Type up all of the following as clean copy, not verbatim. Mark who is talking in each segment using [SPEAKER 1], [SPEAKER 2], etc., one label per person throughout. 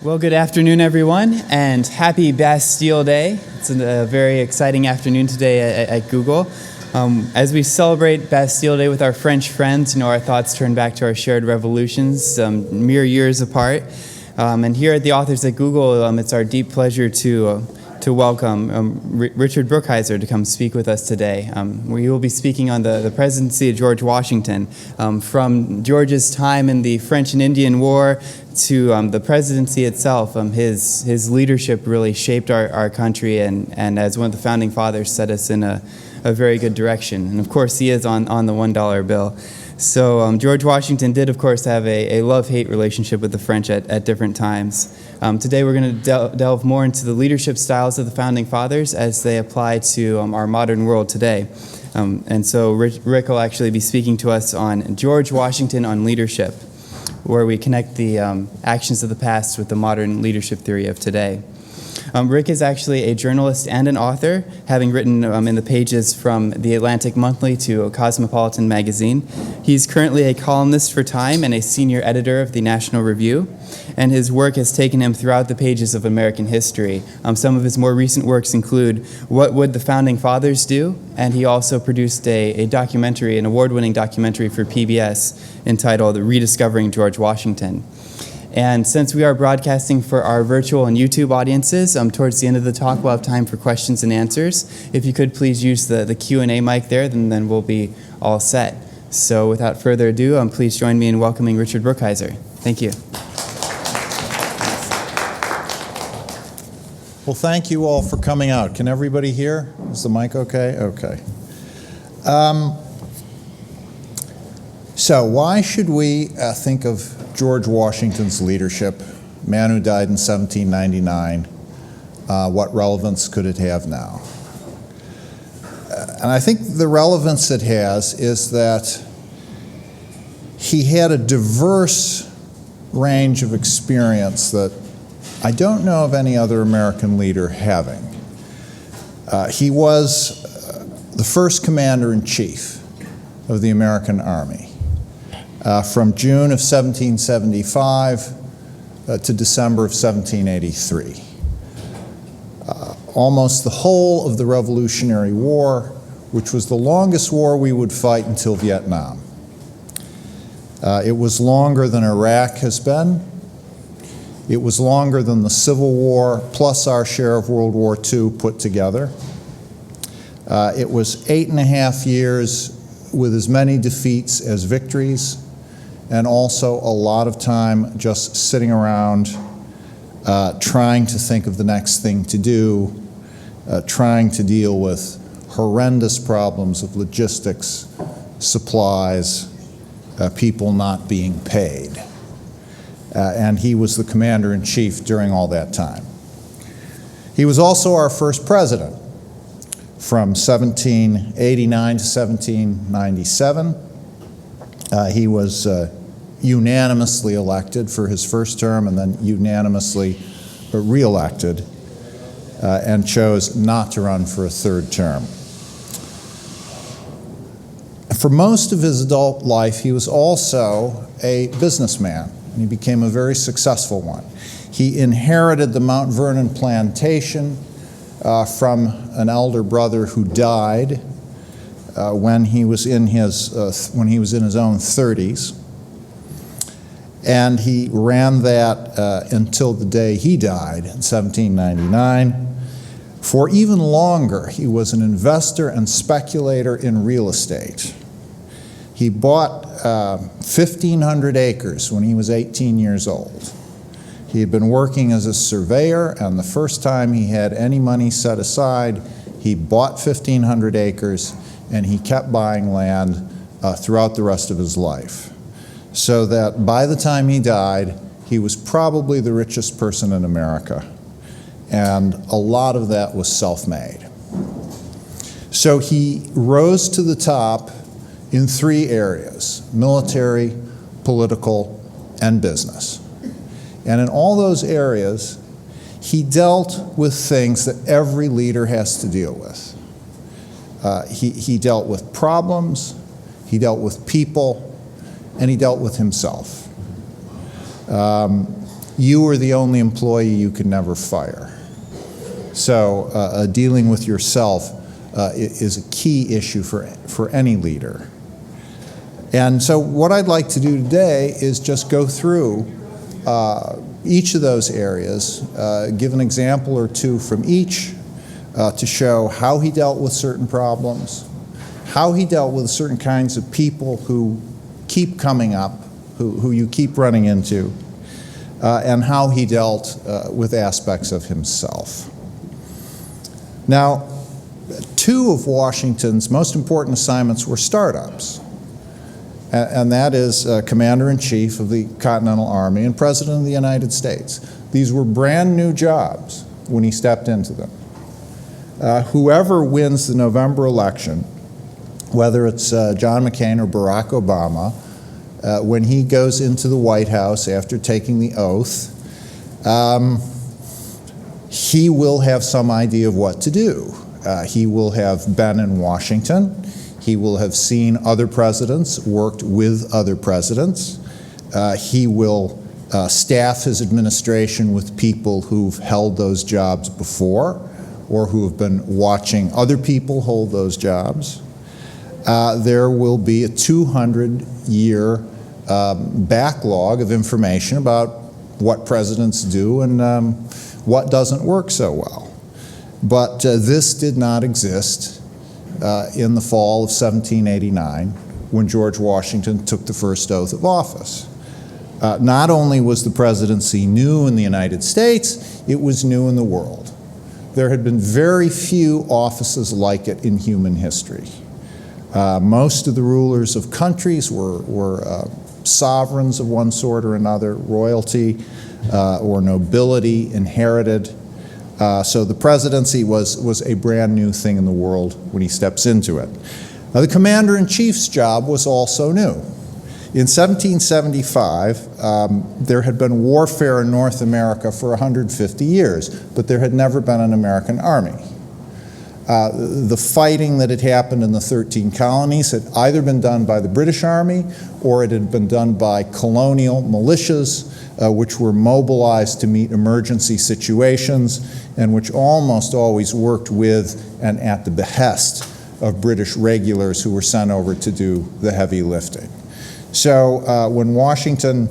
[SPEAKER 1] Well, good afternoon, everyone, and happy Bastille Day. It's a very exciting afternoon today at Google. As we celebrate Bastille Day with our French friends, our thoughts turn back to our shared revolutions, mere years apart. And here at the Authors at Google, it's our deep pleasure to welcome Richard Brookhiser to come speak with us today. We will be speaking on the presidency of George Washington, from George's time in the French and Indian War to the presidency itself. His leadership really shaped our country and as one of the founding fathers set us in a very good direction. And of course he is on the $1 bill. So George Washington did, of course, have a love-hate relationship with the French at different times. Today we're going to delve more into the leadership styles of the Founding Fathers as they apply to our modern world today. And so Rick will actually be speaking to us on George Washington on leadership, where we connect the actions of the past with the modern leadership theory of today. Rick is actually a journalist and an author, having written in the pages from The Atlantic Monthly to Cosmopolitan magazine. He's currently a columnist for Time and a senior editor of the National Review, and his work has taken him throughout the pages of American history. Some of his more recent works include What Would the Founding Fathers Do? And he also produced an award-winning documentary for PBS entitled Rediscovering George Washington. And since we are broadcasting for our virtual and YouTube audiences, towards the end of the talk we'll have time for questions and answers. If you could please use the Q&A mic there, then we'll be all set. So without further ado, please join me in welcoming Richard Brookhiser. Thank you.
[SPEAKER 2] Well, thank you all for coming out. Can everybody hear? Is the mic okay? Okay. So why should we think of George Washington's leadership, man who died in 1799, what relevance could it have now? And I think the relevance it has is that he had a diverse range of experience that I don't know of any other American leader having. He was the first commander-in-chief of the American Army. From June of 1775 to December of 1783. Almost the whole of the Revolutionary War, which was the longest war we would fight until Vietnam. It was longer than Iraq has been. It was longer than the Civil War, plus our share of World War II put together. It was 8.5 years with as many defeats as victories, and also a lot of time just sitting around trying to think of the next thing to do, trying to deal with horrendous problems of logistics, supplies, people not being paid. And he was the commander-in-chief during all that time. He was also our first president from 1789 to 1797. He was unanimously elected for his first term and then unanimously re-elected and chose not to run for a third term. For most of his adult life, he was also a businessman, and he became a very successful one. He inherited the Mount Vernon plantation from an elder brother who died when he was in his own 30s, and he ran that until the day he died in 1799. For even longer, he was an investor and speculator in real estate. He bought 1,500 acres when he was 18 years old. He had been working as a surveyor, and the first time he had any money set aside, he bought 1,500 acres, and he kept buying land throughout the rest of his life. So that by the time he died, he was probably the richest person in America. And a lot of that was self-made. So he rose to the top in 3 areas: military, political, and business. And in all those areas, he dealt with things that every leader has to deal with. He dealt with problems, he dealt with people, and he dealt with himself. you were the only employee you could never fire. So dealing with yourself is a key issue for any leader. And so what I'd like to do today is just go through each of those areas, give an example or two from each to show how he dealt with certain problems, how he dealt with certain kinds of people who keep coming up, who you keep running into, and how he dealt with aspects of himself. Now, two of Washington's most important assignments were startups, and that is Commander-in-Chief of the Continental Army and President of the United States. These were brand new jobs when he stepped into them. Whoever wins the November election, whether it's John McCain or Barack Obama, when he goes into the White House after taking the oath, he will have some idea of what to do. He will have been in Washington. He will have seen other presidents, worked with other presidents. He will staff his administration with people who've held those jobs before or who have been watching other people hold those jobs. There will be a 200-year backlog of information about what presidents do and what doesn't work so well. But this did not exist in the fall of 1789 when George Washington took the first oath of office. Not only was the presidency new in the United States, it was new in the world. There had been very few offices like it in human history. Most of the rulers of countries were sovereigns of one sort or another, royalty or nobility inherited. So the presidency was a brand new thing in the world when he steps into it. Now, the Commander-in-Chief's job was also new. In 1775, there had been warfare in North America for 150 years, but there had never been an American army. The fighting that had happened in the 13 colonies had either been done by the British Army or it had been done by colonial militias, which were mobilized to meet emergency situations and which almost always worked with and at the behest of British regulars who were sent over to do the heavy lifting. So when Washington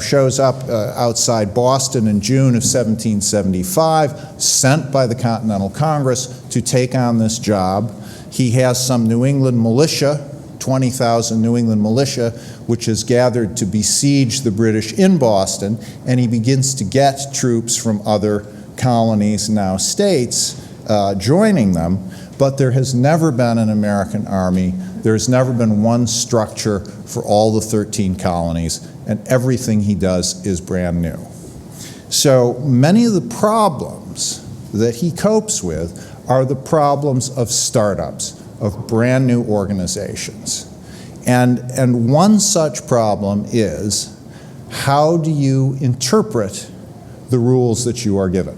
[SPEAKER 2] shows up outside Boston in June of 1775, sent by the Continental Congress to take on this job, he has some New England militia, 20,000 New England militia, which is gathered to besiege the British in Boston, and he begins to get troops from other colonies, now states, joining them, but there has never been an American army. There's never been one structure for all the 13 colonies, and everything he does is brand new. So many of the problems that he copes with are the problems of startups, of brand new organizations. And one such problem is, how do you interpret the rules that you are given?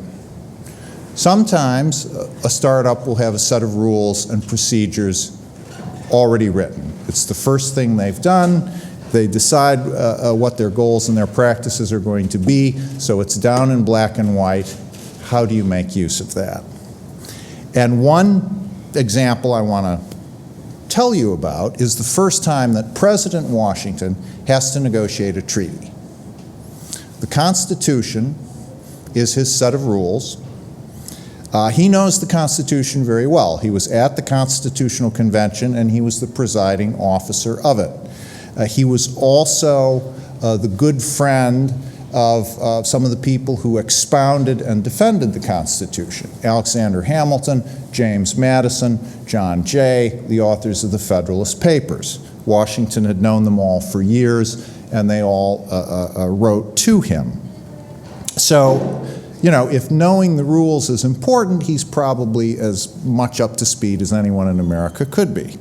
[SPEAKER 2] Sometimes a startup will have a set of rules and procedures already written. It's the first thing they've done. They decide what their goals and their practices are going to be, so it's down in black and white. How do you make use of that? And one example I want to tell you about is the first time that President Washington has to negotiate a treaty. The Constitution is his set of rules. He knows the Constitution very well. He was at the Constitutional Convention and he was the presiding officer of it. He was also the good friend of some of the people who expounded and defended the Constitution. Alexander Hamilton, James Madison, John Jay, the authors of the Federalist Papers. Washington had known them all for years, and they all wrote to him. So, if knowing the rules is important, he's probably as much up to speed as anyone in America could be.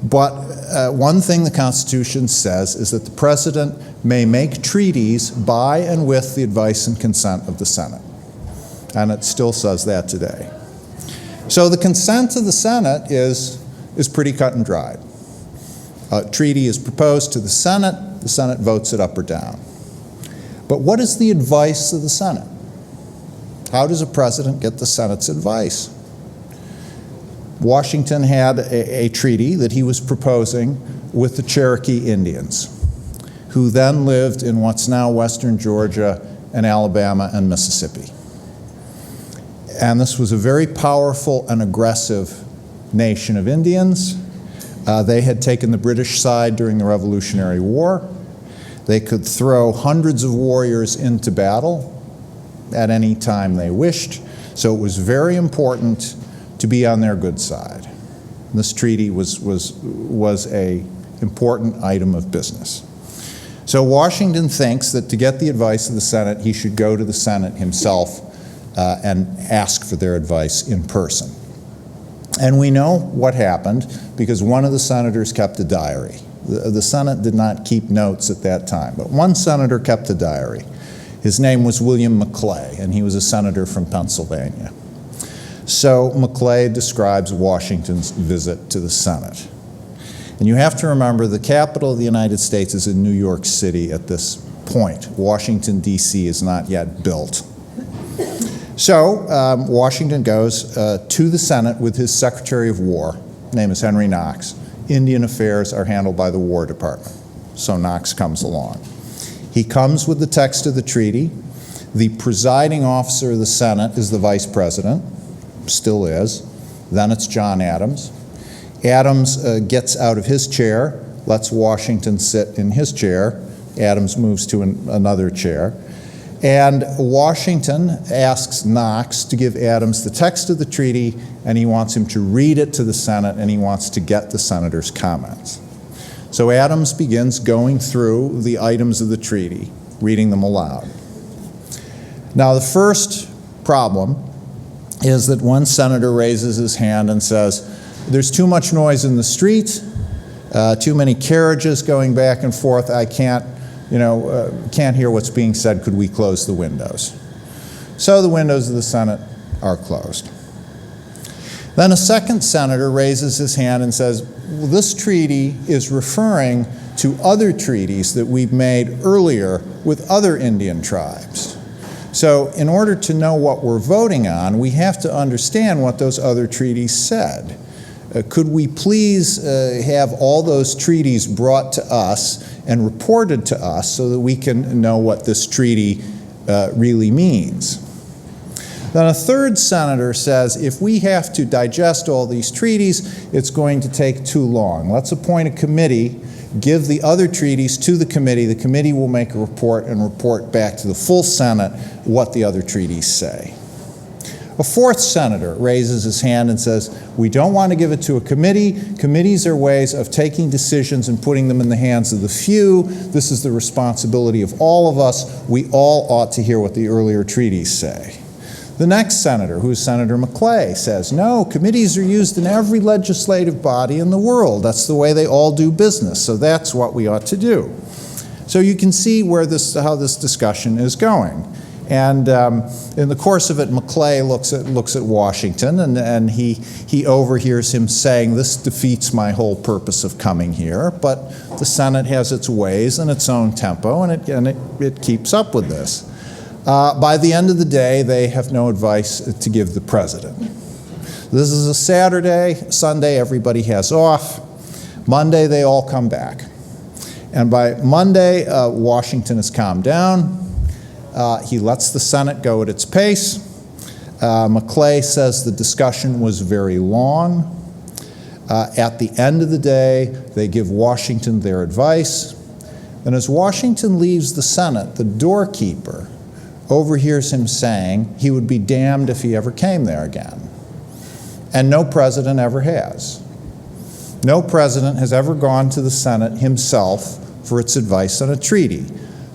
[SPEAKER 2] But one thing the Constitution says is that the President may make treaties by and with the advice and consent of the Senate. And it still says that today. So the consent of the Senate is pretty cut and dried. A treaty is proposed to the Senate votes it up or down. But what is the advice of the Senate? How does a president get the Senate's advice? Washington had a treaty that he was proposing with the Cherokee Indians, who then lived in what's now western Georgia and Alabama and Mississippi. And this was a very powerful and aggressive nation of Indians. They had taken the British side during the Revolutionary War. They could throw hundreds of warriors into battle at any time they wished. So it was very important to be on their good side. This treaty was an important item of business. So Washington thinks that to get the advice of the Senate, he should go to the Senate himself and ask for their advice in person. And we know what happened because one of the senators kept a diary. The Senate did not keep notes at that time, but one senator kept a diary. His name was William Maclay, and he was a senator from Pennsylvania. So Maclay describes Washington's visit to the Senate. And you have to remember the capital of the United States is in New York City at this point. Washington, D.C. is not yet built. So Washington goes to the Senate with his Secretary of War. His name is Henry Knox. Indian affairs are handled by the War Department. So Knox comes along. He comes with the text of the treaty. The presiding officer of the Senate is the Vice President, still is. Then it's John Adams. Adams gets out of his chair, lets Washington sit in his chair. Adams moves to another chair. And Washington asks Knox to give Adams the text of the treaty, and he wants him to read it to the Senate, and he wants to get the senators' comments. So Adams begins going through the items of the treaty, reading them aloud. Now, the first problem is that one senator raises his hand and says, "There's too much noise in the street, too many carriages going back and forth. I can't hear what's being said. Could we close the windows?" So the windows of the Senate are closed. Then a second senator raises his hand and says, well, this treaty is referring to other treaties that we've made earlier with other Indian tribes. So in order to know what we're voting on, we have to understand what those other treaties said. Could we please have all those treaties brought to us and reported to us so that we can know what this treaty really means? Then a third senator says, if we have to digest all these treaties, it's going to take too long. Let's appoint a committee, give the other treaties to the committee will make a report and report back to the full Senate what the other treaties say. A fourth senator raises his hand and says, we don't want to give it to a committee. Committees are ways of taking decisions and putting them in the hands of the few. This is the responsibility of all of us. We all ought to hear what the earlier treaties say. The next senator, who is Senator Maclay, says, no, committees are used in every legislative body in the world. That's the way they all do business, so that's what we ought to do. So you can see how this discussion is going. And in the course of it, Maclay looks at Washington, and he overhears him saying, this defeats my whole purpose of coming here, but the Senate has its ways and its own tempo, and it keeps up with this. By the end of the day, they have no advice to give the president. This is a Saturday. Sunday, everybody has off. Monday, they all come back. And by Monday, Washington has calmed down. He lets the Senate go at its pace. Maclay says the discussion was very long. At the end of the day, they give Washington their advice. And as Washington leaves the Senate, the doorkeeper overhears him saying he would be damned if he ever came there again. And no president ever has. No president has ever gone to the Senate himself for its advice on a treaty.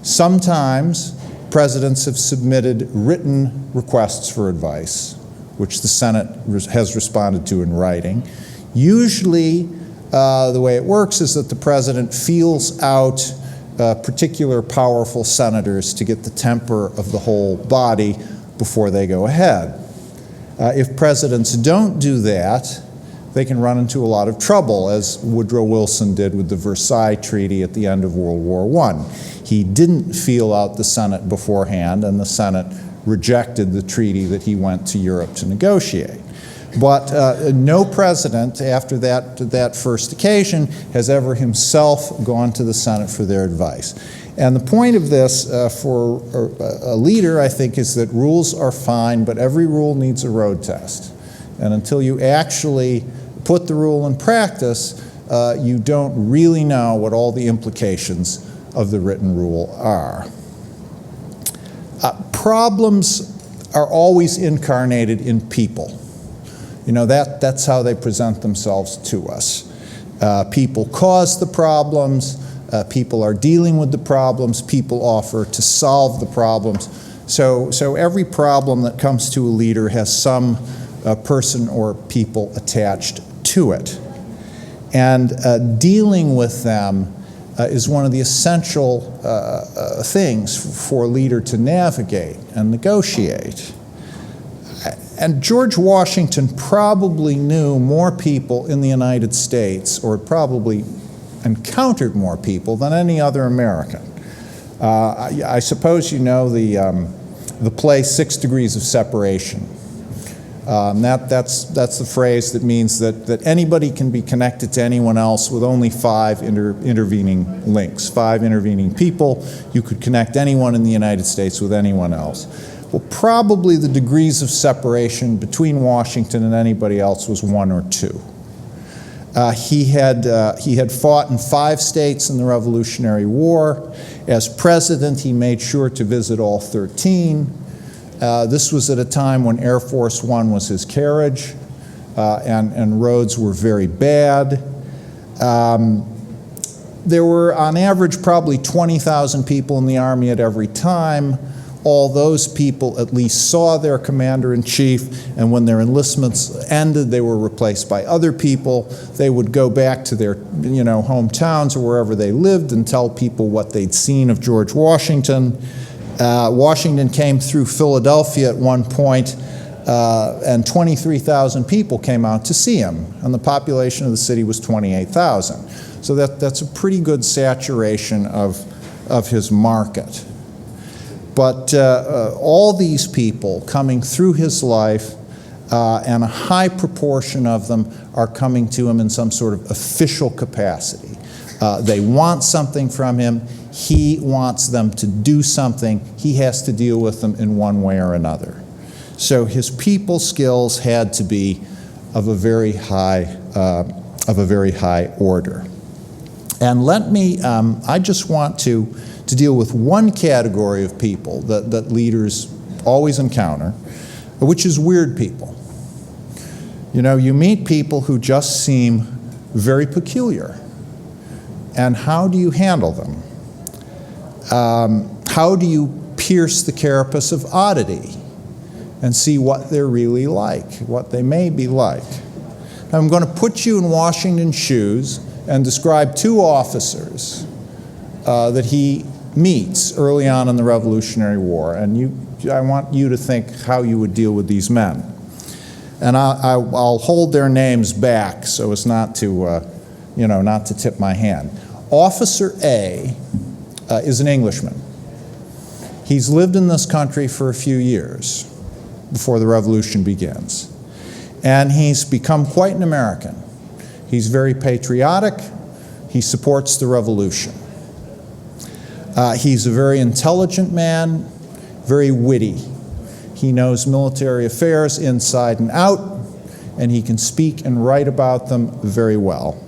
[SPEAKER 2] Sometimes presidents have submitted written requests for advice, which the Senate has responded to in writing. Usually, the way it works is that the president feels out particular powerful senators to get the temper of the whole body before they go ahead. If presidents don't do that, they can run into a lot of trouble, as Woodrow Wilson did with the Versailles Treaty at the end of World War I. he didn't feel out the Senate beforehand, and the Senate rejected the treaty that he went to Europe to negotiate. But no president after that first occasion has ever himself gone to the Senate for their advice. And the point of this for a leader, I think, is that rules are fine, but every rule needs a road test. And until you actually put the rule in practice, you don't really know what all the implications of the written rule are. Problems are always incarnated in people. You know, that's how they present themselves to us. People cause the problems, people are dealing with the problems, people offer to solve the problems. So every problem that comes to a leader has some person or people attached to it. And dealing with them is one of the essential things for a leader to navigate and negotiate. And George Washington probably knew more people in the United States, or probably encountered more people than any other American. I suppose you know the play 6 Degrees of Separation. That's the phrase that means that anybody can be connected to anyone else with only 5 intervening links, 5 intervening people. You could connect anyone in the United States with anyone else. Well, probably the degrees of separation between Washington and anybody else was 1 or 2. He had fought in 5 states in the Revolutionary War. As president, he made sure to visit all 13. This was at a time when Air Force One was his carriage, and roads were very bad. There were, on average, probably 20,000 people in the Army at every time. All those people at least saw their commander-in-chief, and when their enlistments ended, they were replaced by other people. They would go back to their, hometowns or wherever they lived and tell people what they'd seen of George Washington. Washington came through Philadelphia at one point, and 23,000 people came out to see him, and the population of the city was 28,000. So that's a pretty good saturation of his market. But all these people coming through his life, and a high proportion of them are coming to him in some sort of official capacity. They want something from him. He wants them to do something. He has to deal with them in one way or another. So his people skills had to be of a very high order. And I just want to deal with one category of people that leaders always encounter, which is weird people. You meet people who just seem very peculiar. And how do you handle them? How do you pierce the carapace of oddity and see what they're really like, what they may be like? I'm going to put you in Washington's shoes and describe 2 officers that he meets early on in the Revolutionary War, and I want you to think how you would deal with these men. And I'll hold their names back so as not to, not to tip my hand. Officer A is an Englishman. He's lived in this country for a few years before the Revolution begins, and he's become quite an American. He's very patriotic. He supports the Revolution. He's a very intelligent man, very witty. He knows military affairs inside and out, and he can speak and write about them very well.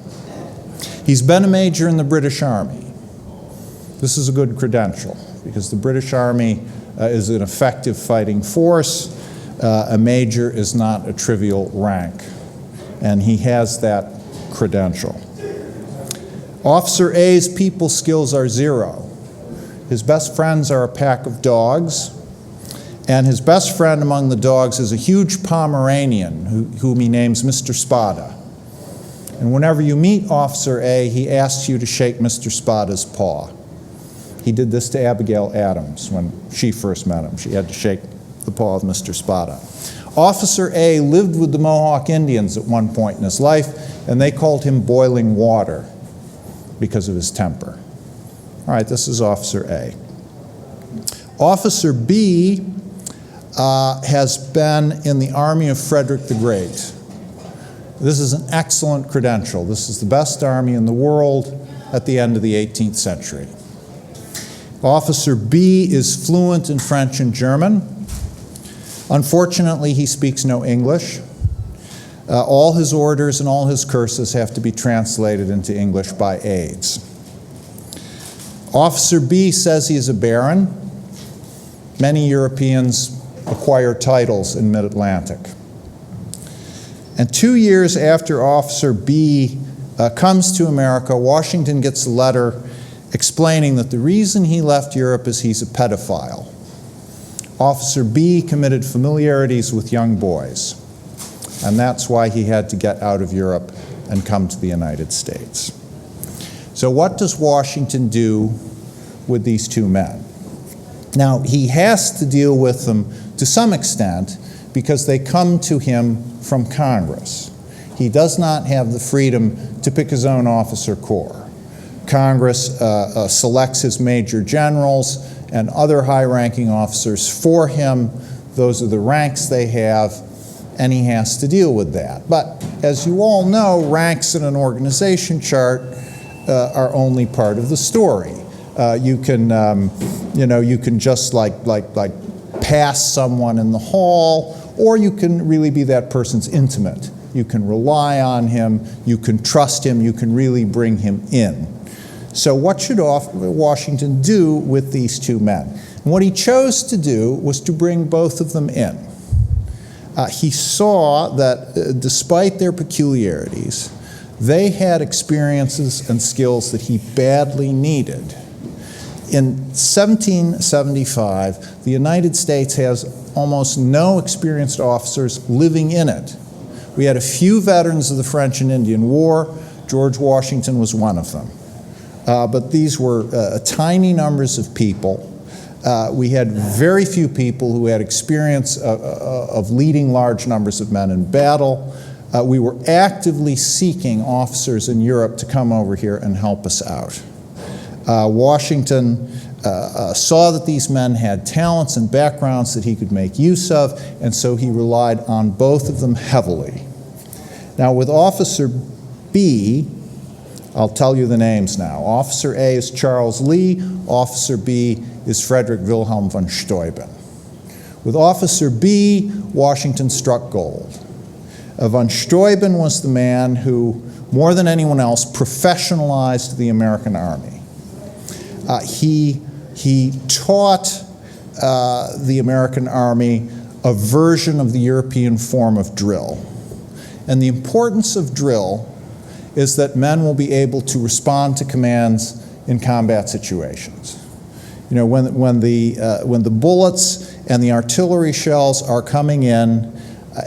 [SPEAKER 2] He's been a major in the British Army. This is a good credential, because the British Army is an effective fighting force. A major is not a trivial rank, and he has that credential. Officer A's people skills are 0. His best friends are a pack of dogs, and his best friend among the dogs is a huge Pomeranian whom he names Mr. Spada. And whenever you meet Officer A, he asks you to shake Mr. Spada's paw. He did this to Abigail Adams when she first met him. She had to shake the paw of Mr. Spada. Officer A lived with the Mohawk Indians at one point in his life, and they called him Boiling Water because of his temper. All right, this is Officer A. Officer B has been in the army of Frederick the Great. This is an excellent credential. This is the best army in the world at the end of the 18th century. Officer B is fluent in French and German. Unfortunately, he speaks no English. All his orders and all his curses have to be translated into English by aides. Officer B says he is a baron. Many Europeans acquire titles in mid-Atlantic. And 2 years after Officer B comes to America, Washington gets a letter explaining that the reason he left Europe is he's a pedophile. Officer B committed familiarities with young boys, and that's why he had to get out of Europe and come to the United States. So what does Washington do with these two men? Now, he has to deal with them to some extent because they come to him from Congress. He does not have the freedom to pick his own officer corps. Congress selects his major generals and other high-ranking officers for him. Those are the ranks they have, and he has to deal with that. But as you all know, ranks in an organization chart are only part of the story. You can just like pass someone in the hall, or you can really be that person's intimate. You can rely on him, you can trust him, you can really bring him in. So what should Washington do with these two men? And what he chose to do was to bring both of them in. He saw that despite their peculiarities, they had experiences and skills that he badly needed. In 1775, the United States has almost no experienced officers living in it. We had a few veterans of the French and Indian War. George Washington was one of them. But these were tiny numbers of people. We had very few people who had experience of leading large numbers of men in battle. We were actively seeking officers in Europe to come over here and help us out. Washington saw that these men had talents and backgrounds that he could make use of, and so he relied on both of them heavily. Now, with Officer B, I'll tell you the names now. Officer A is Charles Lee. Officer B is Frederick Wilhelm von Steuben. With Officer B, Washington struck gold. Von Steuben was the man who, more than anyone else, professionalized the American Army. He taught the American Army a version of the European form of drill. And the importance of drill is that men will be able to respond to commands in combat situations. You know, when the bullets and the artillery shells are coming in,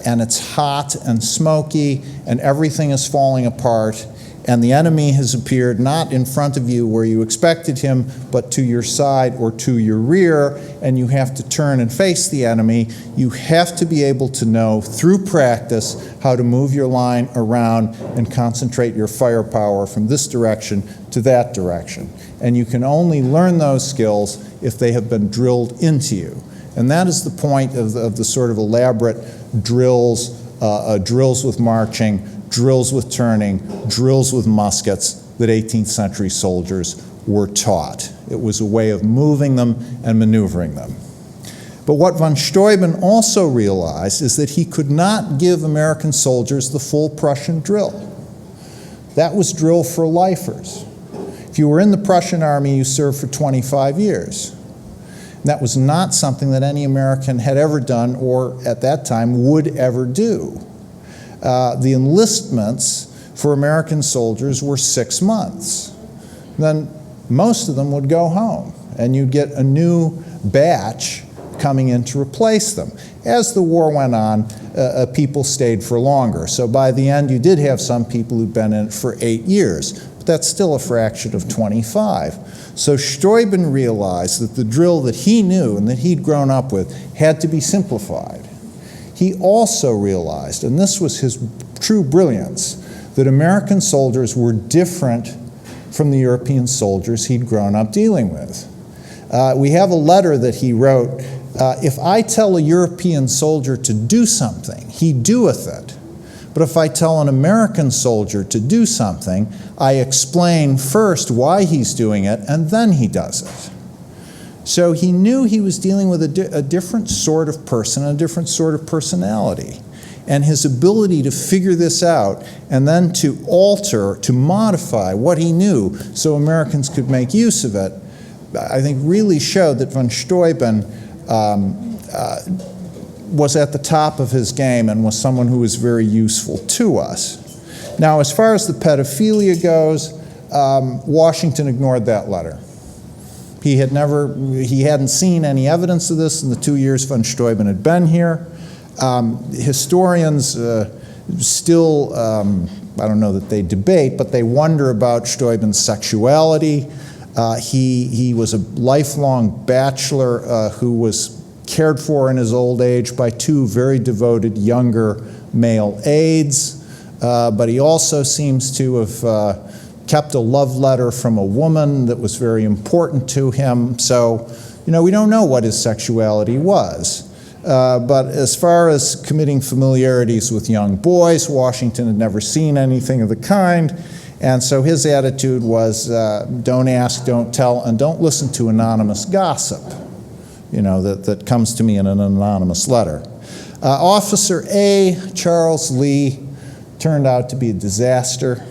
[SPEAKER 2] and it's hot and smoky, and everything is falling apart, and the enemy has appeared not in front of you where you expected him, but to your side or to your rear, and you have to turn and face the enemy, you have to be able to know through practice how to move your line around and concentrate your firepower from this direction to that direction. And you can only learn those skills if they have been drilled into you. And that is the point of the sort of elaborate drills, drills with marching, drills with turning, drills with muskets that 18th century soldiers were taught. It was a way of moving them and maneuvering them. But what von Steuben also realized is that he could not give American soldiers the full Prussian drill. That was drill for lifers. If you were in the Prussian army, you served for 25 years. That was not something that any American had ever done or at that time would ever do. The enlistments for American soldiers were 6 months. Then most of them would go home, and you'd get a new batch coming in to replace them. As the war went on, people stayed for longer. So by the end, you did have some people who'd been in it for 8 years, but that's still a fraction of 25. So Steuben realized that the drill that he knew and that he'd grown up with had to be simplified. He also realized, and this was his true brilliance, that American soldiers were different from the European soldiers he'd grown up dealing with. We have a letter that he wrote, if I tell a European soldier to do something, he doeth it. But if I tell an American soldier to do something, I explain first why he's doing it, and then he does it. So he knew he was dealing with a different sort of person, a different sort of personality. And his ability to figure this out and then to alter, to modify what he knew so Americans could make use of it, I think really showed that von Steuben was at the top of his game and was someone who was very useful to us. Now, as far as the pedophilia goes, Washington ignored that letter. He hadn't seen any evidence of this in the 2 years von Steuben had been here. Historians still, I don't know that they debate, but they wonder about Steuben's sexuality. He was a lifelong bachelor who was cared for in his old age by two very devoted younger male aides, but he also seems to have kept a love letter from a woman that was very important to him. So, we don't know what his sexuality was. But as far as committing familiarities with young boys, Washington had never seen anything of the kind. And so his attitude was don't ask, don't tell, and don't listen to anonymous gossip, that comes to me in an anonymous letter. Officer A, Charles Lee, turned out to be a disaster.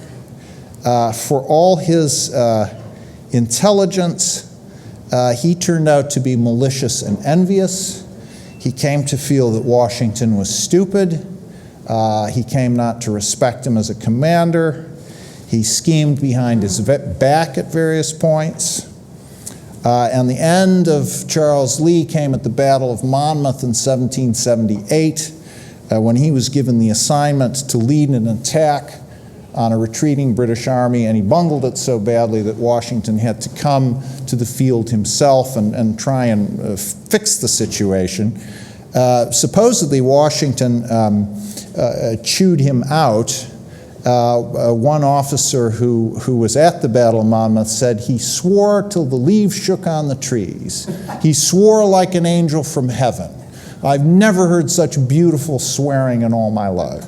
[SPEAKER 2] For all his intelligence, he turned out to be malicious and envious. He came to feel that Washington was stupid. He came not to respect him as a commander. He schemed behind his back at various points. And the end of Charles Lee came at the Battle of Monmouth in 1778, when he was given the assignment to lead an attack on a retreating British army, and he bungled it so badly that Washington had to come to the field himself and try and fix the situation. Supposedly, Washington chewed him out. One officer who was at the Battle of Monmouth said he swore till the leaves shook on the trees. He swore like an angel from heaven. I've never heard such beautiful swearing in all my life.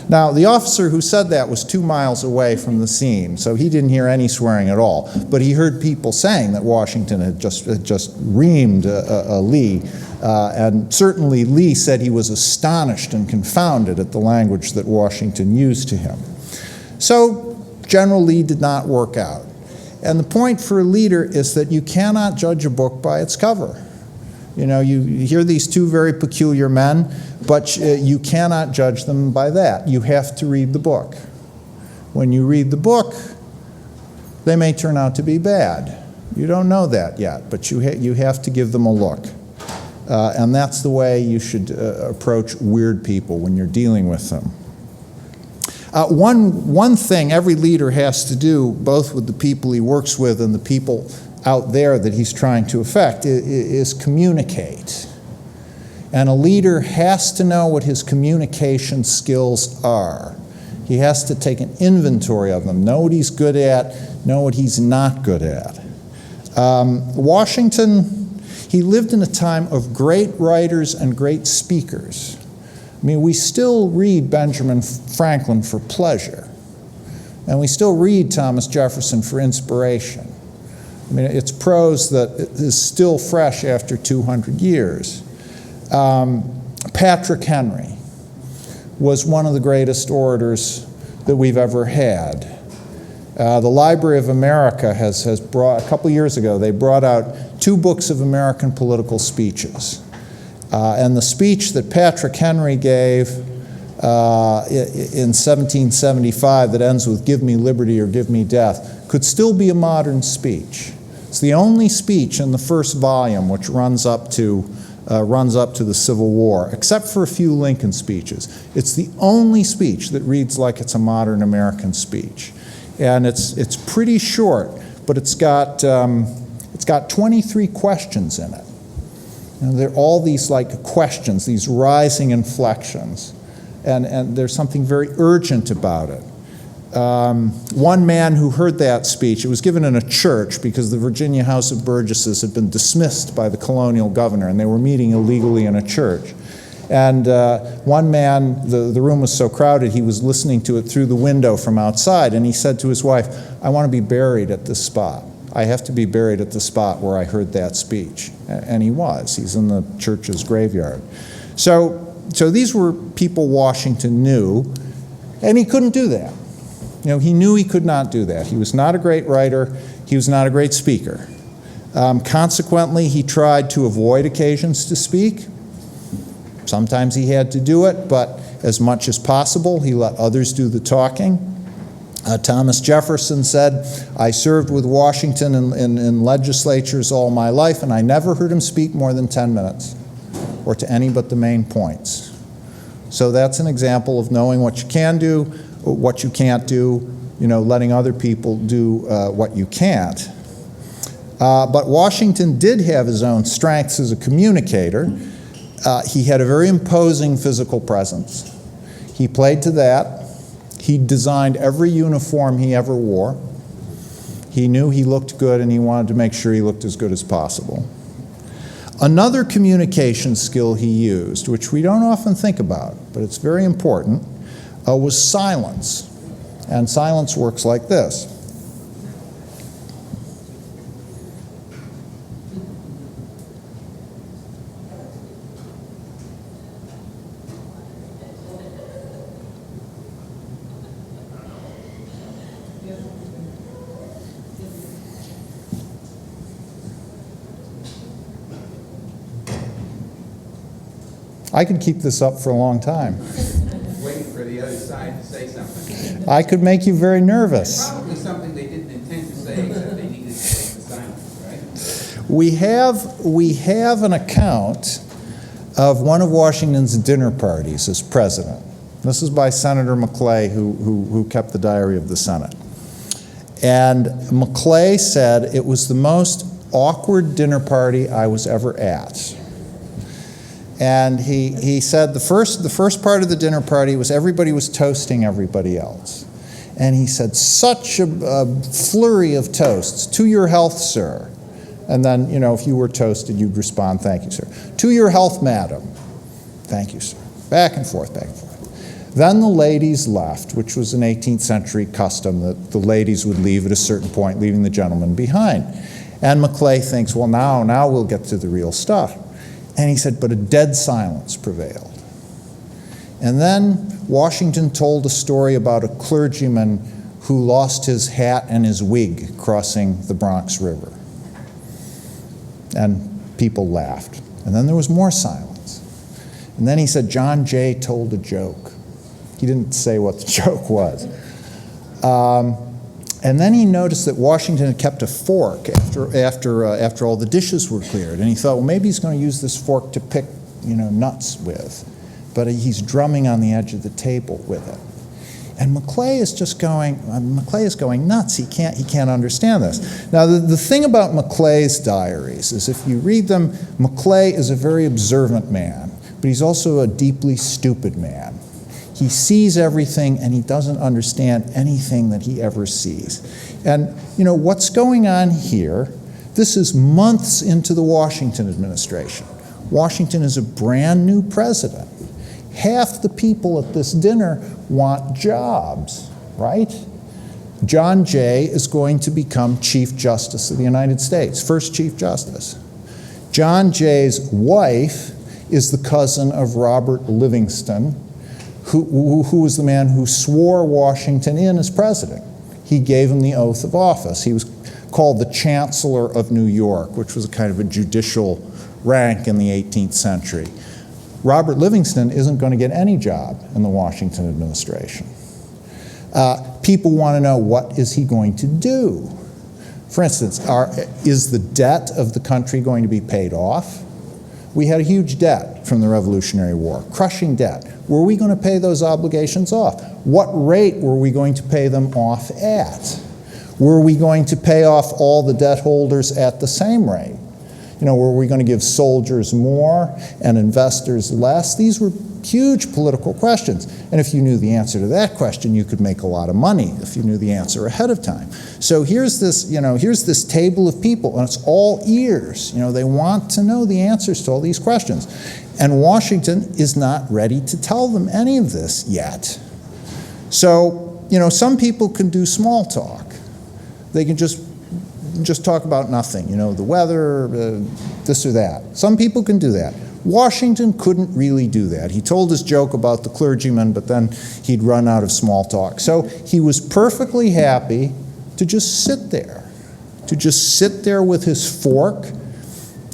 [SPEAKER 2] Now, the officer who said that was 2 miles away from the scene, so he didn't hear any swearing at all. But he heard people saying that Washington had just reamed Lee. And certainly Lee said he was astonished and confounded at the language that Washington used to him. So General Lee did not work out. And the point for a leader is that you cannot judge a book by its cover. You hear these two very peculiar men, but you cannot judge them by that. You have to read the book. When you read the book, they may turn out to be bad. You don't know that yet, but you have to give them a look. And that's the way you should approach weird people when you're dealing with them. One thing every leader has to do, both with the people he works with and the people out there that he's trying to affect, is communicate. And a leader has to know what his communication skills are. He has to take an inventory of them, know what he's good at, know what he's not good at. Washington, he lived in a time of great writers and great speakers. I mean, we still read Benjamin Franklin for pleasure, and we still read Thomas Jefferson for inspiration. I mean, it's prose that is still fresh after 200 years. Patrick Henry was one of the greatest orators that we've ever had. The Library of America has brought, a couple years ago, they brought out 2 books of American political speeches. And the speech that Patrick Henry gave in 1775 that ends with "Give me liberty or give me death" could still be a modern speech. It's the only speech in the first volume which runs up to the Civil War, except for a few Lincoln speeches. It's the only speech that reads like it's a modern American speech. And it's pretty short, but it's got 23 questions in it. And they're all these like questions, these rising inflections. And there's something very urgent about it. One man who heard that speech, it was given in a church because the Virginia House of Burgesses had been dismissed by the colonial governor, and they were meeting illegally in a church. And one man, the room was so crowded, he was listening to it through the window from outside, and he said to his wife, "I want to be buried at this spot. I have to be buried at the spot where I heard that speech." And he was. He's in the church's graveyard. So these were people Washington knew, and he couldn't do that. You know, he knew he could not do that. He was not a great writer. He was not a great speaker. Consequently, he tried to avoid occasions to speak. Sometimes he had to do it, but as much as possible, he let others do the talking. Thomas Jefferson said, "I served with Washington in legislatures all my life, and I never heard him speak more than 10 minutes, or to any but the main points." So that's an example of knowing what you can do, what you can't do, you know, letting other people do what you can't. But Washington did have his own strengths as a communicator. He had a very imposing physical presence. He played to that. He designed every uniform he ever wore. He knew he looked good, and he wanted to make sure he looked as good as possible. Another communication skill he used, which we don't often think about, but it's very important, was silence. And silence works like this. I could keep this up for a long time.
[SPEAKER 3] Waiting for the other side to say something.
[SPEAKER 2] I could make you very nervous.
[SPEAKER 3] Probably something they didn't intend to say, except they needed to break the silence, right?
[SPEAKER 2] We have an account of one of Washington's dinner parties as president. This is by Senator Maclay, who kept the diary of the Senate. And Maclay said, "It was the most awkward dinner party I was ever at." And he said the first part of the dinner party was everybody was toasting everybody else. And he said, "Such a flurry of toasts. To your health, sir." And then, you know, if you were toasted, you'd respond, "Thank you, sir." "To your health, madam." "Thank you, sir." Back and forth, back and forth. Then the ladies left, which was an 18th century custom that the ladies would leave at a certain point, leaving the gentlemen behind. And Maclay thinks, well, now we'll get to the real stuff. And he said, but a dead silence prevailed. And then Washington told a story about a clergyman who lost his hat and his wig crossing the Bronx River. And people laughed. And then there was more silence. And then he said, John Jay told a joke. He didn't say what the joke was. And then he noticed that Washington had kept a fork after all the dishes were cleared. And he thought, well, maybe he's going to use this fork to pick, nuts with. But he's drumming on the edge of the table with it. And Maclay is just going nuts. He can't understand this. Now, the thing about Maclay's diaries is if you read them, Maclay is a very observant man, but he's also a deeply stupid man. He sees everything and he doesn't understand anything that he ever sees. And, what's going on here, this is months into the Washington administration. Washington is a brand new president. Half the people at this dinner want jobs, right? John Jay is going to become Chief Justice of the United States, first Chief Justice. John Jay's wife is the cousin of Robert Livingston, who was the man who swore Washington in as president. He gave him the oath of office. He was called the Chancellor of New York, which was a kind of a judicial rank in the 18th century. Robert Livingston isn't going to get any job in the Washington administration. People want to know, what is he going to do? For instance, is the debt of the country going to be paid off? We had a huge debt from the Revolutionary War, crushing debt. Were we going to pay those obligations off? What rate were we going to pay them off at? Were we going to pay off all the debt holders at the same rate? Were we going to give soldiers more and investors less? These were huge political questions. And if you knew the answer to that question, you could make a lot of money if you knew the answer ahead of time. So here's this table of people, and it's all ears. They want to know the answers to all these questions. And Washington is not ready to tell them any of this yet. So, some people can do small talk. They can just talk about nothing, the weather, this or that. Some people can do that. Washington couldn't really do that. He told his joke about the clergyman, but then he'd run out of small talk. So he was perfectly happy to just sit there, with his fork,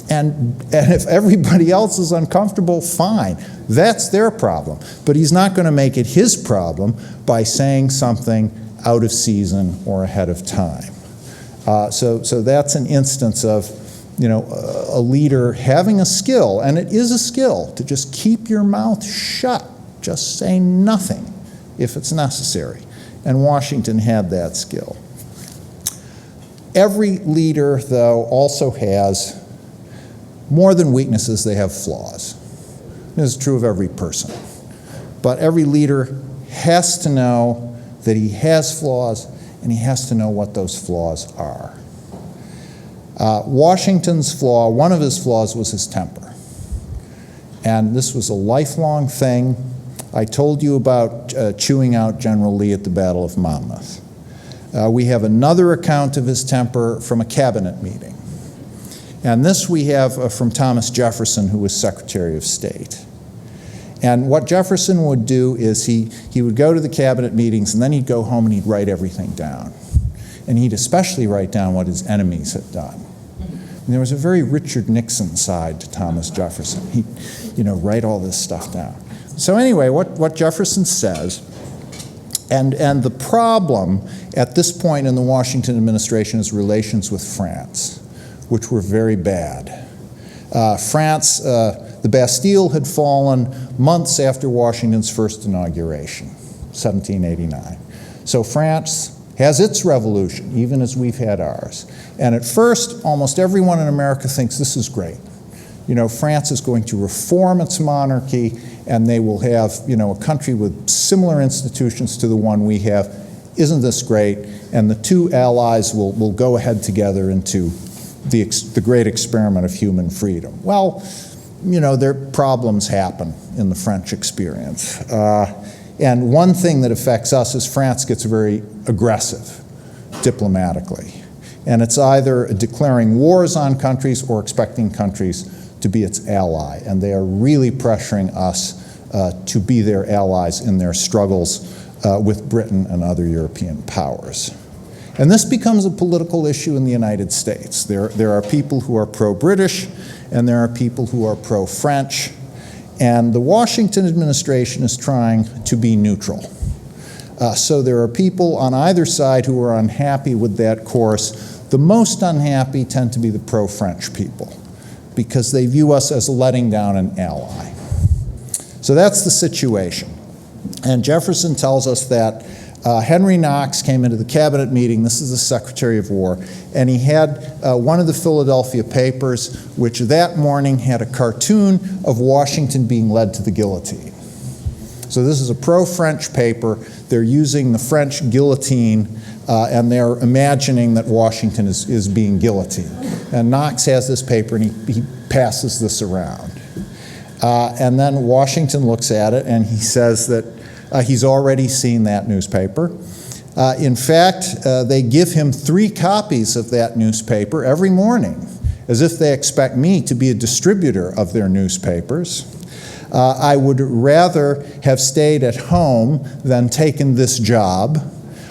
[SPEAKER 2] and if everybody else is uncomfortable, fine. That's their problem. But he's not going to make it his problem by saying something out of season or ahead of time. So that's an instance of a leader having a skill, and it is a skill, to just keep your mouth shut, just say nothing if it's necessary. And Washington had that skill. Every leader, though, also has more than weaknesses, they have flaws. This is true of every person. But every leader has to know that he has flaws, and he has to know what those flaws are. Washington's flaw, one of his flaws was his temper. And this was a lifelong thing. I told you about chewing out General Lee at the Battle of Monmouth. We have another account of his temper from a cabinet meeting. And this we have from Thomas Jefferson, who was Secretary of State. And what Jefferson would do is he would go to the cabinet meetings, and then he'd go home and he'd write everything down. And he'd especially write down what his enemies had done. And there was a very Richard Nixon side to Thomas Jefferson. He'd write all this stuff down. So anyway, what Jefferson says, and the problem at this point in the Washington administration is relations with France, which were very bad. France, the Bastille had fallen months after Washington's first inauguration, 1789. So France has its revolution, even as we've had ours. And at first, almost everyone in America thinks this is great. France is going to reform its monarchy, and they will have, a country with similar institutions to the one we have. Isn't this great? And the two allies will go ahead together into the great experiment of human freedom. Well, their problems happen in the French experience. And one thing that affects us is France gets very aggressive diplomatically. And it's either declaring wars on countries or expecting countries to be its ally. And they are really pressuring us to be their allies in their struggles with Britain and other European powers. And this becomes a political issue in the United States. There are people who are pro-British, and there are people who are pro-French. And the Washington administration is trying to be neutral. So there are people on either side who are unhappy with that course. The most unhappy tend to be the pro-French people, because they view us as letting down an ally. So that's the situation. And Jefferson tells us that Henry Knox came into the cabinet meeting, this is the Secretary of War, and he had one of the Philadelphia papers, which that morning had a cartoon of Washington being led to the guillotine. So this is a pro-French paper. They're using the French guillotine, and they're imagining that Washington is being guillotined. And Knox has this paper, and he passes this around. And then Washington looks at it, and he says that he's already seen that newspaper. In fact, they give him 3 copies of that newspaper every morning, as if they expect me to be a distributor of their newspapers. I would rather have stayed at home than taken this job.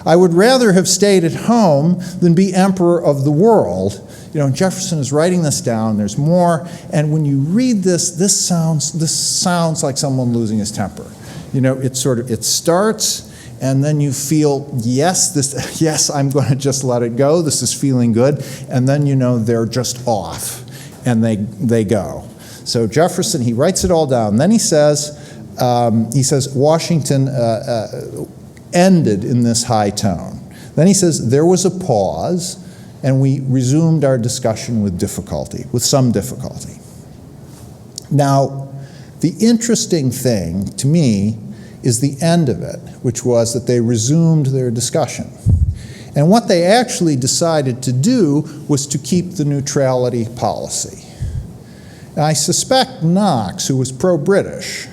[SPEAKER 2] I would rather have stayed at home than be emperor of the world. Jefferson is writing this down. There's more, and when you read this sounds like someone losing his temper. It starts, and then you feel, yes, I'm going to just let it go. This is feeling good, and then they're just off, and they go. So Jefferson, he writes it all down. Then he says Washington ended in this high tone. Then he says there was a pause, and we resumed our discussion with some difficulty. Now, the interesting thing to me is the end of it, which was that they resumed their discussion. And what they actually decided to do was to keep the neutrality policy. And I suspect Knox, who was pro-British,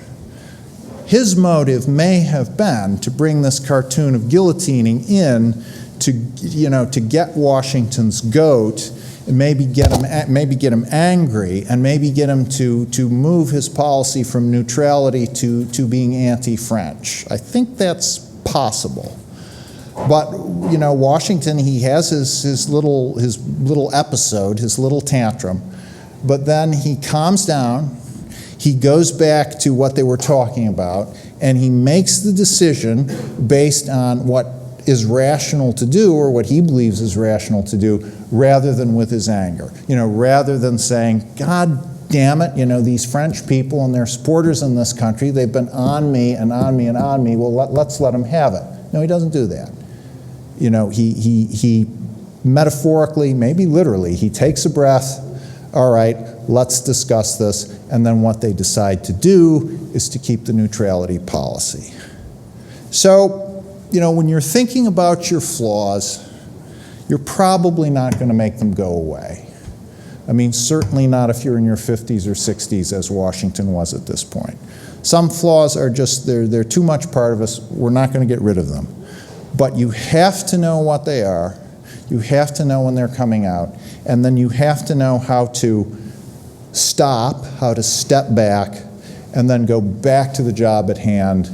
[SPEAKER 2] his motive may have been to bring this cartoon of guillotining in to get Washington's goat and maybe get him angry and maybe get him to move his policy from neutrality to being anti-French. I think that's possible. But Washington, he has his little episode, his little tantrum, but then he calms down, he goes back to what they were talking about, and he makes the decision based on what is rational to do, or what he believes is rational to do, rather than with his anger. Rather than saying, God damn it, these French people and their supporters in this country, they've been on me and on me and on me, well, let's let them have it. No, he doesn't do that. He metaphorically, maybe literally, he takes a breath, all right, let's discuss this, and then what they decide to do is to keep the neutrality policy. So, when you're thinking about your flaws, you're probably not going to make them go away. I mean, certainly not if you're in your 50s or 60s, as Washington was at this point. Some flaws are just, they're too much part of us. We're not going to get rid of them. But you have to know what they are. You have to know when they're coming out. And then you have to know how to stop, how to step back, and then go back to the job at hand,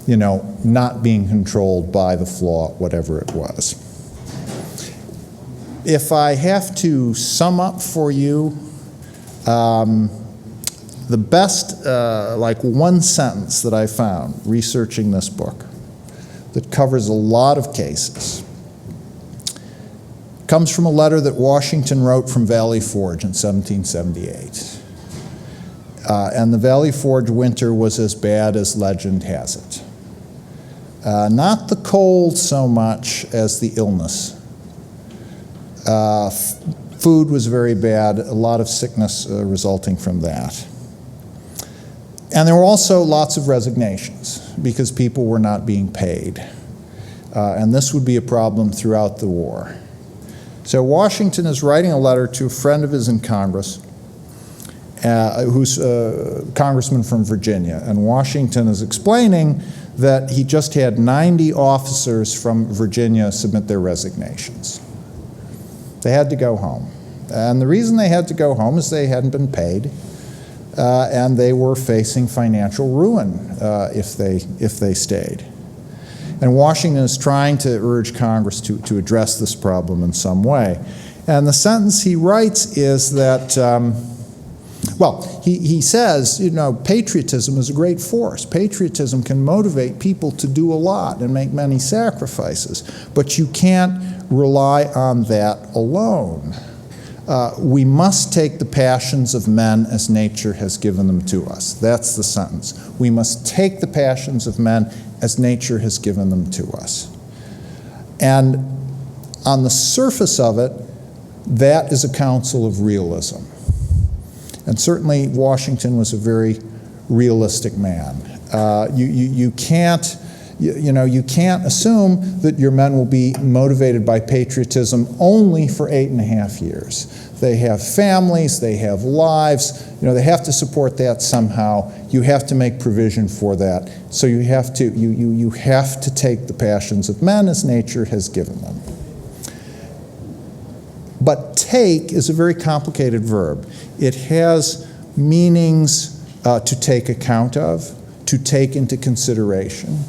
[SPEAKER 2] not being controlled by the flaw, whatever it was. If I have to sum up for you, the best, one sentence that I found researching this book that covers a lot of cases comes from a letter that Washington wrote from Valley Forge in 1778. And the Valley Forge winter was as bad as legend has it. Not the cold so much as the illness. Food was very bad, a lot of sickness resulting from that. And there were also lots of resignations because people were not being paid. And this would be a problem throughout the war. So Washington is writing a letter to a friend of his in Congress, who's a congressman from Virginia. And Washington is explaining that he just had 90 officers from Virginia submit their resignations. They had to go home. And the reason they had to go home is they hadn't been paid, and they were facing financial ruin if they stayed. And Washington is trying to urge Congress to address this problem in some way. And the sentence he writes is that, he says, patriotism is a great force. Patriotism can motivate people to do a lot and make many sacrifices, but you can't rely on that alone. We must take the passions of men as nature has given them to us. That's the sentence. We must take the passions of men as nature has given them to us. And on the surface of it, that is a counsel of realism. And certainly Washington was a very realistic man. You can't assume that your men will be motivated by patriotism only for 8.5 years. They have families, they have lives, they have to support that somehow. You have to make provision for that. So you have to take the passions of men as nature has given them. But take is a very complicated verb. It has meanings to take account of, to take into consideration.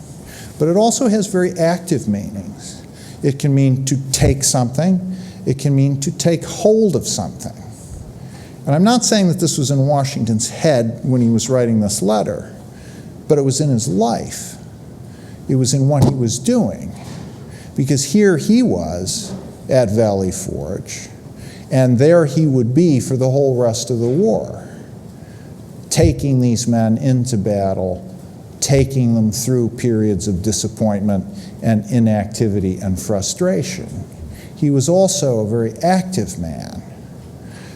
[SPEAKER 2] But it also has very active meanings. It can mean to take something. It can mean to take hold of something. And I'm not saying that this was in Washington's head when he was writing this letter, but it was in his life. It was in what he was doing. Because here he was at Valley Forge, and there he would be for the whole rest of the war, taking these men into battle, taking them through periods of disappointment and inactivity and frustration. he was also a very active man.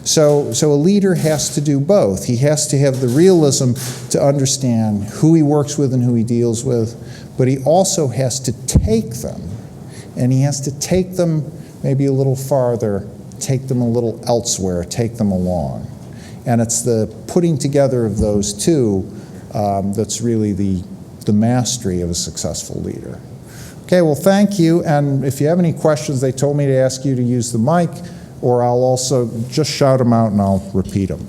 [SPEAKER 2] So a leader has to do both. He has to have the realism to understand who he works with and who he deals with, but he also has to take them, and he has to take them maybe a little farther, take them a little elsewhere, take them along. And it's the putting together of those two that's really the mastery of a successful leader. Okay, well, thank you, and if you have any questions, they told me to ask you to use the mic, or I'll also just shout them out and I'll repeat them.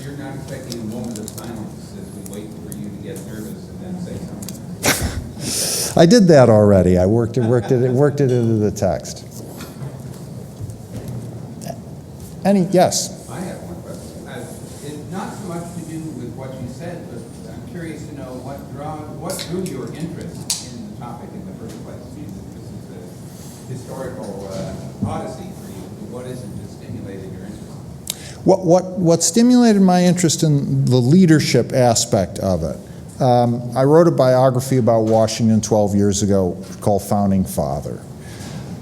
[SPEAKER 3] You're not expecting a moment of silence as we wait for you to get nervous and then say something?
[SPEAKER 2] I did that already. I worked it into the text. Yes?
[SPEAKER 3] I have one question. It's not so much to do with what you said, but I'm curious to know what drew your interest in the topic in the first place. I mean, this is a historical odyssey for you. What is it that stimulated your interest?
[SPEAKER 2] What stimulated my interest in the leadership aspect of it? I wrote a biography about Washington 12 years ago called Founding Father.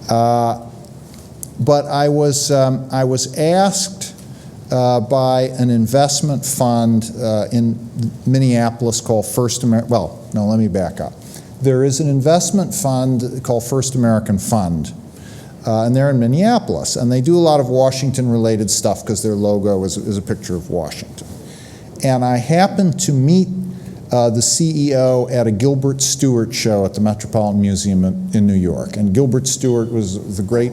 [SPEAKER 2] But I was asked by an investment fund in Minneapolis called First American. Well, no, let me back up. There is an investment fund called First American Fund, and they're in Minneapolis, and they do a lot of Washington-related stuff because their logo is a picture of Washington. And I happened to meet the CEO at a Gilbert Stuart show at the Metropolitan Museum in New York. And Gilbert Stuart was the great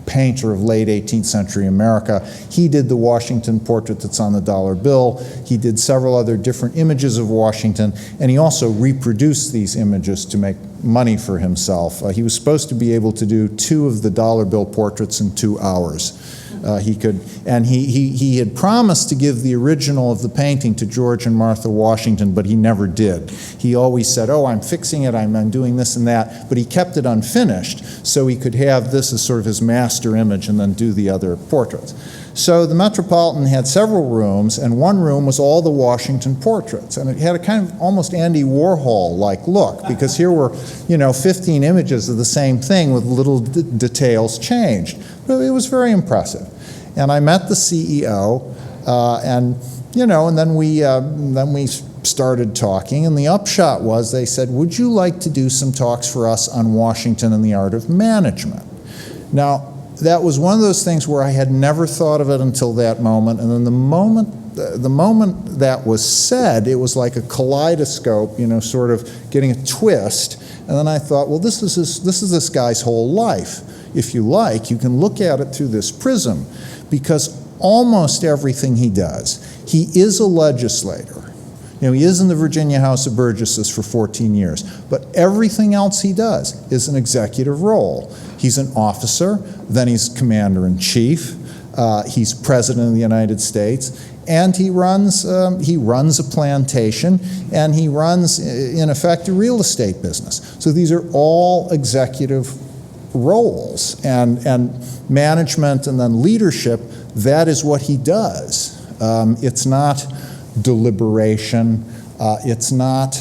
[SPEAKER 2] painter of late 18th century America. He did the Washington portrait that's on the dollar bill. He did several other different images of Washington, and he also reproduced these images to make money for himself. He was supposed to be able to do 2 of the dollar bill portraits in 2 hours. He had promised to give the original of the painting to George and Martha Washington, but he never did. He always said, oh, I'm fixing it, I'm doing this and that, but he kept it unfinished so he could have this as sort of his master image and then do the other portraits. So the Metropolitan had several rooms, and one room was all the Washington portraits, and it had a kind of almost Andy Warhol-like look, because here were, 15 images of the same thing with little details changed. But it was very impressive. And I met the CEO, and then we started talking, and the upshot was they said, would you like to do some talks for us on Washington and the art of management? Now, that was one of those things where I had never thought of it until that moment, and then the moment that was said, it was like a kaleidoscope, sort of getting a twist, and then I thought, well, this is this guy's whole life. If you like, you can look at it through this prism, because almost everything he does, he is a legislator. He is in the Virginia House of Burgesses for 14 years, but everything else he does is an executive role. He's an officer, then he's commander-in-chief, he's president of the United States, and he runs a plantation, and he runs, in effect, a real estate business. So these are all executive roles, and management and then leadership, that is what he does. It's not deliberation, it's not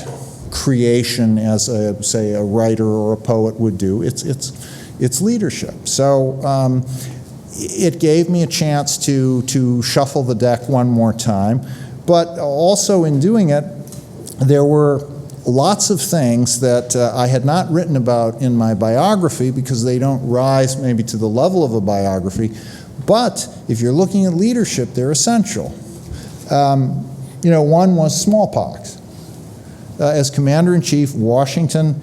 [SPEAKER 2] creation as say a writer or a poet would do. It's leadership. So it gave me a chance to shuffle the deck one more time, but also in doing it, there were lots of things that I had not written about in my biography because they don't rise maybe to the level of a biography, but if you're looking at leadership, they're essential. One was smallpox. As commander-in-chief, Washington,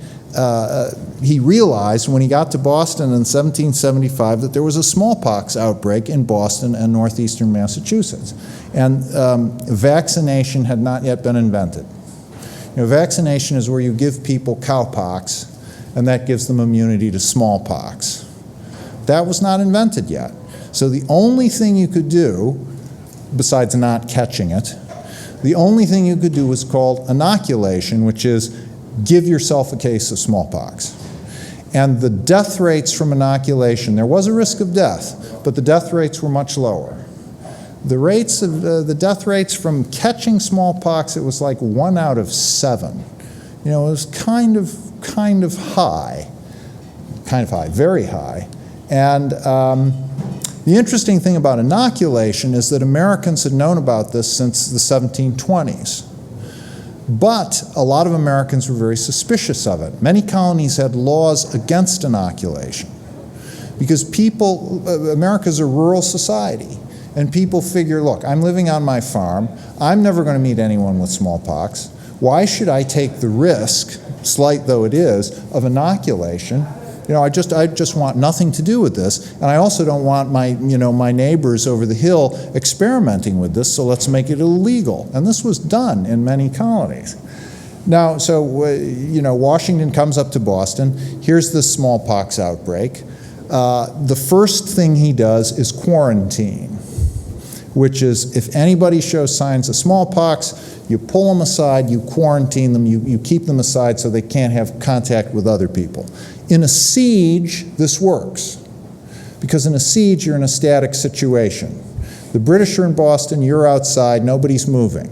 [SPEAKER 2] he realized when he got to Boston in 1775 that there was a smallpox outbreak in Boston and northeastern Massachusetts. And vaccination had not yet been invented. Vaccination is where you give people cowpox, and that gives them immunity to smallpox. That was not invented yet. So the only thing you could do, besides not catching it, the only thing you could do was called inoculation, which is give yourself a case of smallpox. And the death rates from inoculation, there was a risk of death, but the death rates were much lower. The death rates from catching smallpox, it was like 1 out of 7. It was kind of high, very high. And the interesting thing about inoculation is that Americans had known about this since the 1720s. But a lot of Americans were very suspicious of it. Many colonies had laws against inoculation because America's a rural society, and people figure, look, I'm living on my farm, I'm never going to meet anyone with smallpox. Why should I take the risk, slight though it is, of inoculation? You know, I just want nothing to do with this, and I also don't want my neighbors over the hill experimenting with this, so let's make it illegal. And this was done in many colonies. Now, so, Washington comes up to Boston. Here's this smallpox outbreak. The first thing he does is quarantine, which is if anybody shows signs of smallpox, you pull them aside, you quarantine them, you keep them aside so they can't have contact with other people. In a siege, this works, because in a siege, you're in a static situation. The British are in Boston, you're outside, nobody's moving.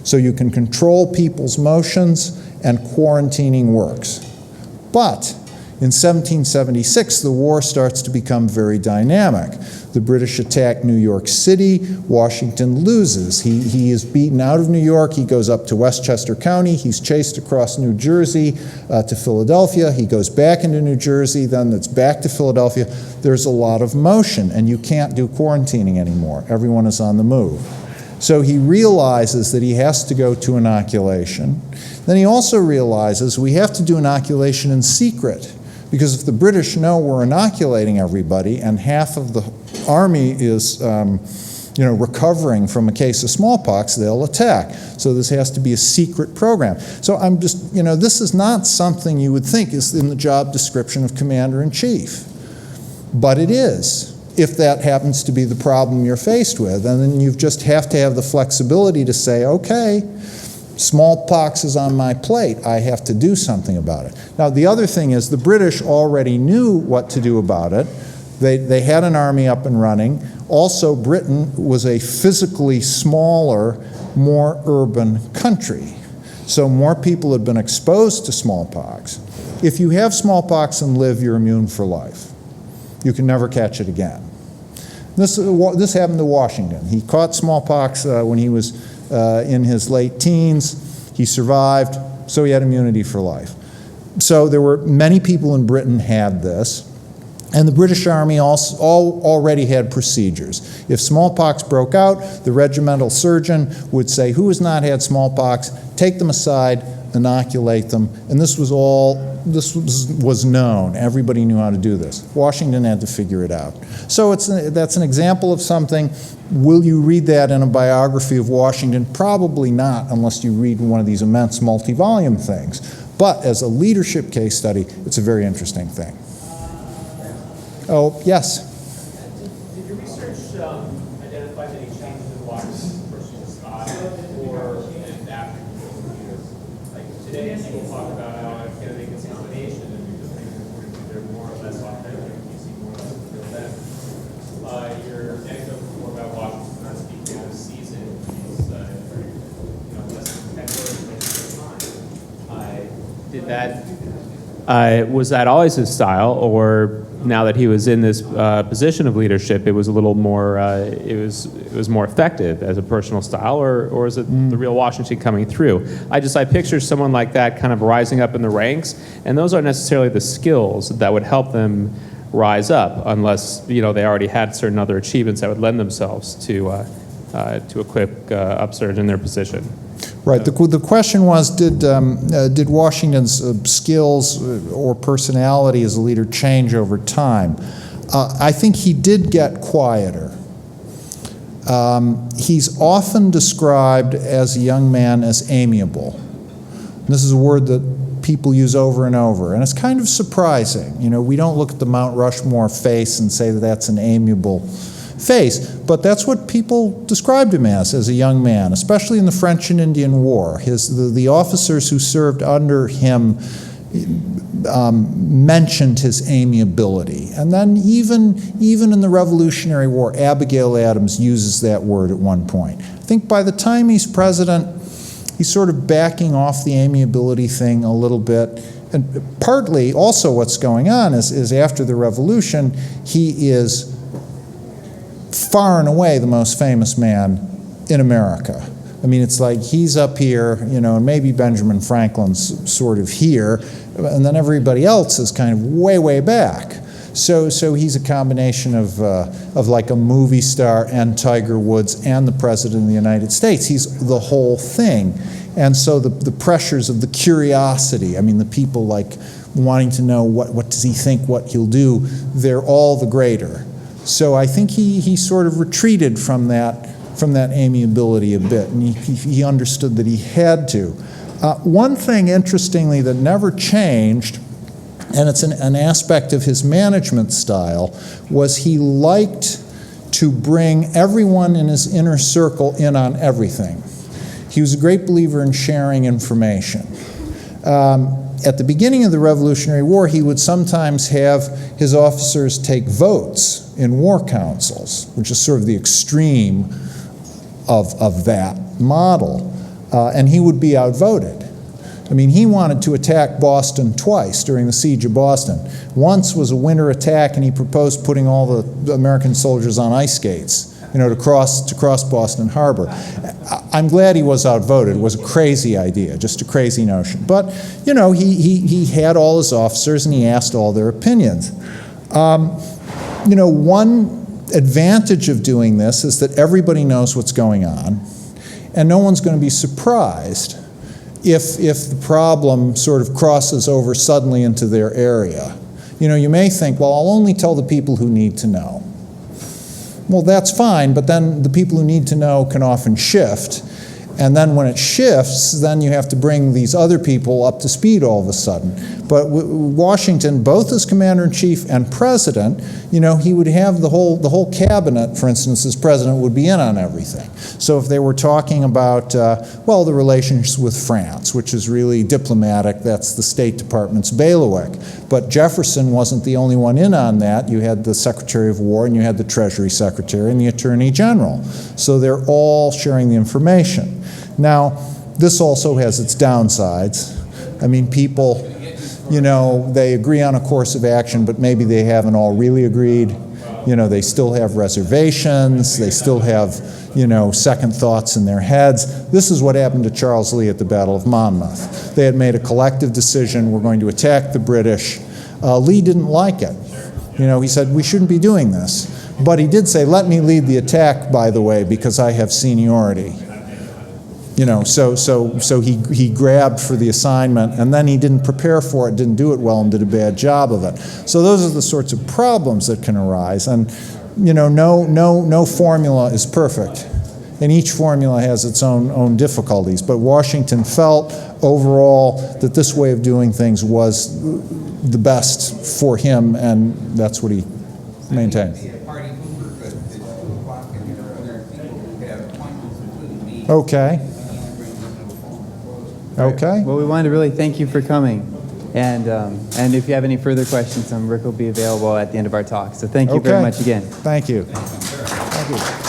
[SPEAKER 2] So you can control people's motions, and quarantining works. But in 1776, the war starts to become very dynamic. The British attack New York City. Washington loses. He is beaten out of New York. He goes up to Westchester County. He's chased across New Jersey to Philadelphia. He goes back into New Jersey. Then it's back to Philadelphia. There's a lot of motion, and you can't do quarantining anymore. Everyone is on the move. So he realizes that he has to go to inoculation. Then he also realizes we have to do inoculation in secret, because if the British know we're inoculating everybody and half of the army is recovering from a case of smallpox, they'll attack. So this has to be a secret program. So I'm just, this is not something you would think is in the job description of commander-in-chief. But it is, if that happens to be the problem you're faced with. And then you just have to have the flexibility to say, okay, smallpox is on my plate. I have to do something about it. Now, the other thing is the British already knew what to do about it. They had an army up and running. Also, Britain was a physically smaller, more urban country. So more people had been exposed to smallpox. If you have smallpox and live, you're immune for life. You can never catch it again. This happened to Washington. He caught smallpox when he was in his late teens. He survived, so he had immunity for life. So there were many people in Britain had this, and the British Army already had procedures. If smallpox broke out, the regimental surgeon would say, who has not had smallpox? Take them aside, inoculate them, and this was known. Everybody knew how to do this. Washington had to figure it out. So that's an example of something. Will you read that in a biography of Washington? Probably not, unless you read one of these immense multi-volume things. But as a leadership case study, it's a very interesting thing. Oh, yes?
[SPEAKER 4] Did your research identify any changes in Washington's personal style or in after years? Like today, people talk about how it's going to make this combination and you just think they're more or less authentic. You see more or less of them. Your anecdote before about Washington not speaking out of season is less than 10 words at a time. Did that was that always his style, or now that he was in this position of leadership, it was a little more it was more effective as a personal style, or is it the real Washington coming through? I picture someone like that kind of rising up in the ranks, and those aren't necessarily the skills that would help them rise up, unless they already had certain other achievements that would lend themselves to a quick upsurge in their position.
[SPEAKER 2] Right. The question was, did Washington's skills or personality as a leader change over time? I think he did get quieter. He's often described as a young man as amiable. This is a word that people use over and over, and it's kind of surprising. We don't look at the Mount Rushmore face and say that that's an amiable face, but that's what people described him as a young man, especially in the French and Indian War. The officers who served under him mentioned his amiability. And then even in the Revolutionary War, Abigail Adams uses that word at one point. I think by the time he's president, he's sort of backing off the amiability thing a little bit, and partly also what's going on is after the revolution, he is far and away the most famous man in America. I mean, it's like he's up here, you know, and maybe Benjamin Franklin's sort of here, and then everybody else is kind of way, way back. So he's a combination of like a movie star and Tiger Woods and the President of the United States. He's the whole thing. And so the pressures of the curiosity, I mean, the people like wanting to know what does he think, what he'll do, they're all the greater. So I think he sort of retreated from that amiability a bit, and he understood that he had to. One thing, interestingly, that never changed, and it's an aspect of his management style, was he liked to bring everyone in his inner circle in on everything. He was a great believer in sharing information. At the beginning of the Revolutionary War, he would sometimes have his officers take votes in war councils, which is sort of the extreme of that model, and he would be outvoted. I mean, he wanted to attack Boston twice during the siege of Boston. Once was a winter attack, and he proposed putting all the American soldiers on ice skates, you know, to cross Boston Harbor. I'm glad he was outvoted. It was a crazy idea, just a crazy notion. But, you know, he had all his officers, and he asked all their opinions. You know, one advantage of doing this is that everybody knows what's going on, and no one's going to be surprised if the problem sort of crosses over suddenly into their area. You know, you may think, well, I'll only tell the people who need to know. Well, that's fine, but then the people who need to know can often shift. And then when it shifts, then you have to bring these other people up to speed all of a sudden. But Washington, both as commander-in-chief and president, you know, he would have the whole cabinet, for instance, as president, would be in on everything. So if they were talking about, well, the relations with France, which is really diplomatic, that's the State Department's bailiwick. But Jefferson wasn't the only one in on that. You had the Secretary of War, and you had the Treasury Secretary, and the Attorney General. So they're all sharing the information. Now, this also has its downsides. I mean, people, you know, they agree on a course of action, but maybe they haven't all really agreed. You know, they still have reservations, they still have, you know, second thoughts in their heads. This is what happened to Charles Lee at the Battle of Monmouth. They had made a collective decision, we're going to attack the British. Lee didn't like it. You know, he said, we shouldn't be doing this. But he did say, let me lead the attack, by the way, because I have seniority. You know, so he grabbed for the assignment, and then he didn't prepare for it, didn't do it well, and did a bad job of it. So those are the sorts of problems that can arise. And, you know, no formula is perfect, and each formula has its own difficulties. But Washington felt overall that this way of doing things was the best for him, and that's what he maintained. Okay. Okay.
[SPEAKER 1] Well, we wanted to really thank you for coming. And if you have any further questions, Rick will be available at the end of our talk. So thank you very much again.
[SPEAKER 2] Thank you. Thank you.